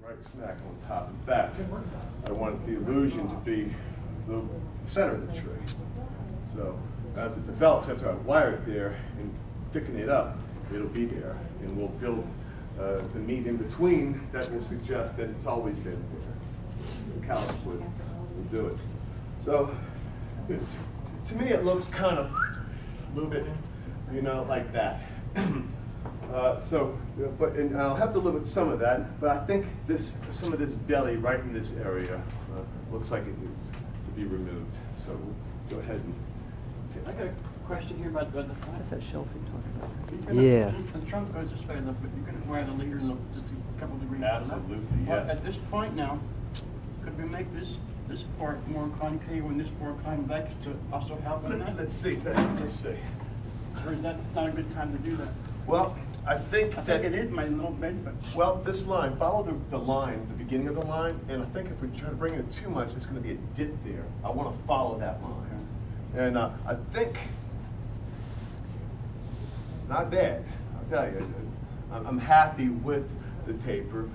right smack on top. In fact, I wanted the illusion to be the center of the tree. So as it develops, after I wire it there and thicken it up, it'll be there. And we'll build the meat in between that will suggest that it's always been there. The callus will do it. So to me, it looks kind of a little bit, you know, like that. And I'll have to live with some of that, but I think some of this belly right in this area looks like it needs to be removed. So we'll go ahead and I got a question here about the What's that shelf you're talking about? Yeah. The trunk goes this way, but you can wire the leader just a couple degrees. Absolutely, Well, yes. at this point now, could we make this part more concave and this part convex to also help in that? Let's see. Let's see. Or is that not a good time to do that? Well, I think it is my little bed, but well, this line, follow the line, the beginning of the line, and I think if we try to bring it too much, it's going to be a dip there. I want to follow that line, and I think it's not bad. I'll tell you, I'm happy with the taper.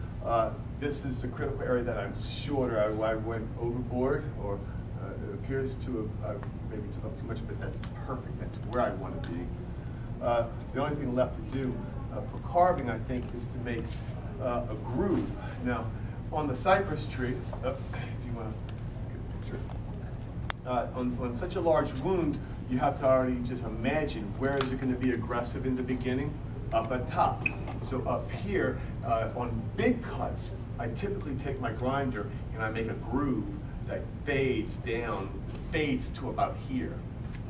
This is the critical area that I'm shorter. I went overboard, or it appears to have maybe took up too much, but that's perfect. That's where I want to be. The only thing left to do for carving, I think, is to make a groove. Now, on the cypress tree, if you want to get a picture, on such a large wound, you have to already just imagine where is it going to be aggressive in the beginning, up at top. So up here, on big cuts, I typically take my grinder and I make a groove that fades down, fades to about here.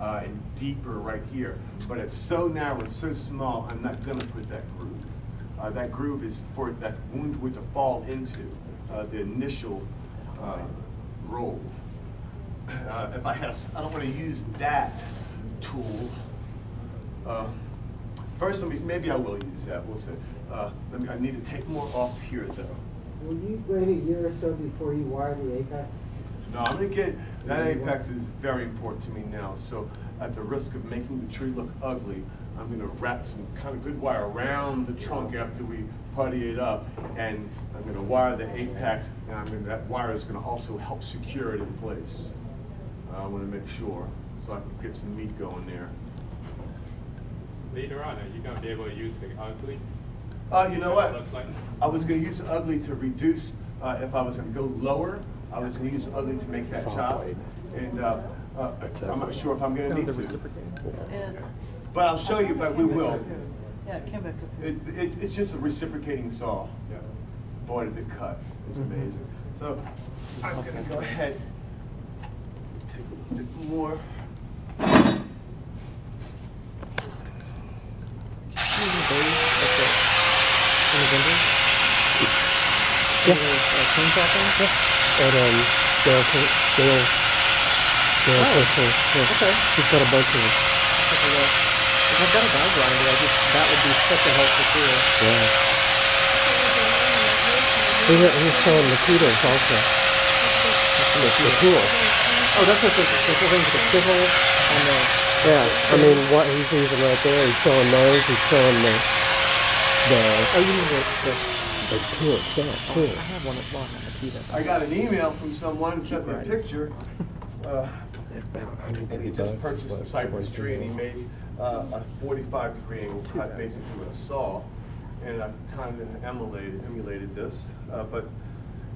And deeper right here. But it's so narrow and so small, I'm not going to put that groove. That groove is for that wound wood to fall into the initial roll. If I had I don't want to use that tool. First, maybe I will use that. We'll see. I need to take more off here, though. Will you wait a year or so before you wire the apex? No, I'm going to get, that apex is very important to me now, so at the risk of making the tree look ugly, I'm going to wrap some kind of good wire around the trunk after we putty it up, and I'm going to wire the apex, and that wire is going to also help secure it in place. I want to make sure, so I can get some meat going there. Later on, are you going to be able to use the ugly? You know what? Like? I was going to use the ugly to reduce, if I was going to go lower, I was going to use ugly to make that chop, and I'm not sure if I'm going to need to. But I'll show you, but we will. Yeah, it came back up. It's just a reciprocating saw. Yeah. Boy, does it cut. It's amazing. So I'm going to go ahead and take a little bit more. Yeah. At Dale Crystal. Okay. He's got a bunch of them. If I've got a guide grinder, that would be such a helpful tool. Yeah. He's selling mosquitoes also. That's the tool. Oh, that's what the thing with the chisel on the... Yeah, I mean, what he's using right there, he's selling those, he's selling the Oh, you mean the tool itself, too. I have one at Bond on the Kita. I got an email from someone who sent me a picture. And he just purchased a cypress tree, and he made a 45-degree angle cut basically with a saw. And I kind of emulated this, but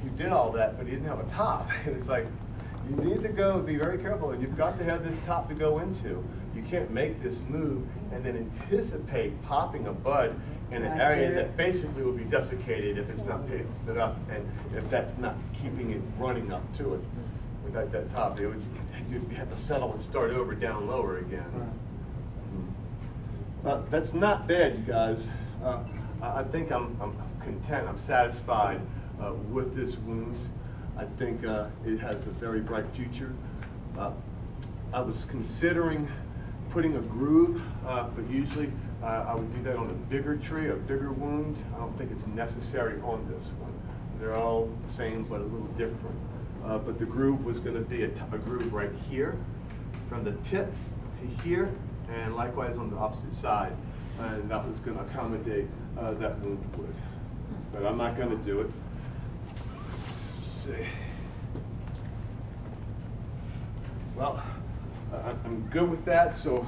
he did all that, but he didn't have a top. And it's like, you need to be very careful, and you've got to have this top to go into. You can't make this move and then anticipate popping a bud in an area that basically will be desiccated if it's not pasted up, and if that's not keeping it running up to it. Without that top, you'd have to settle and start over down lower again. That's not bad, you guys. I think I'm content, I'm satisfied with this wound. I think it has a very bright future. I was considering putting a groove, but usually I would do that on a bigger tree, a bigger wound. I don't think it's necessary on this one. They're all the same, but a little different. But the groove was going to be a groove right here, from the tip to here, and likewise on the opposite side. And that was going to accommodate that wound wood. But I'm not going to do it. Well, I'm good with that, so